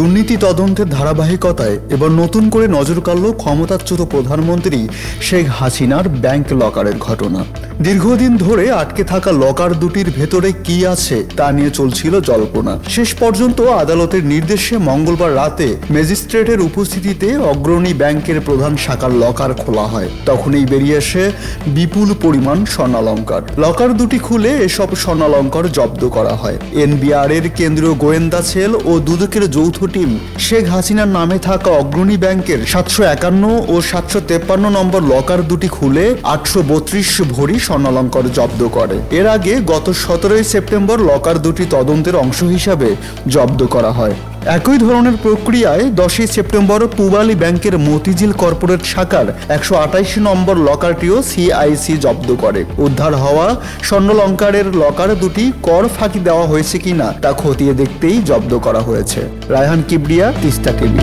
দুর্নীতি তদন্তের ধারাবাহিকতায় এবার নতুন করে নজর কাড়ল ক্ষমতাচ্যুত প্রধানমন্ত্রী শেখ হাসিনার ব্যাংক লকারের ঘটনা। দীর্ঘদিন ধরে আটকে থাকা লকার দুটির ভেতরে কি আছে তা নিয়ে চলছিল জল্পনা। শেষ পর্যন্ত আদালতের নির্দেশে মঙ্গলবার রাতে ম্যাজিস্ট্রেটের উপস্থিতিতে অগ্রণী ব্যাংকের প্রধান শাখার লকার খোলা হয়। তখনই বেরিয়ে আসে বিপুল পরিমাণ স্বর্ণালংকার। লকার দুটি খুলে এসব স্বর্ণালংকার জব্দ করা হয়। এনবিআর এর কেন্দ্রীয় গোয়েন্দা সেল ও দুদকের যৌথ টিম শেখ হাসিনার নামে থাকা অগ্রণী ব্যাংকের 751 ও 753 নম্বর লকার দুটি খুলে 832 ভরি স্বর্ণালংকার জব্দ করে। এর আগে গত 17 সেপ্টেম্বর লকার দুটি তদন্তের অংশ হিসাবে জব্দ করা হয়। একই ধরনের প্রক্রিয়ায় 10 সেপ্টেম্বর পূবালী ব্যাংকের মতিঝিল কর্পোরেট শাখার 128 নম্বর লকারটিও সিআইসি জব্দ করে। উদ্ধার হওয়া স্বর্ণালংকারের লকার দুটি কর ফাঁকি দেওয়া হয়েছে কিনা তা খতিয়ে দেখতেই জব্দ করা হয়েছে। রায়হান কিবরিয়া, তিস্তা টিভি।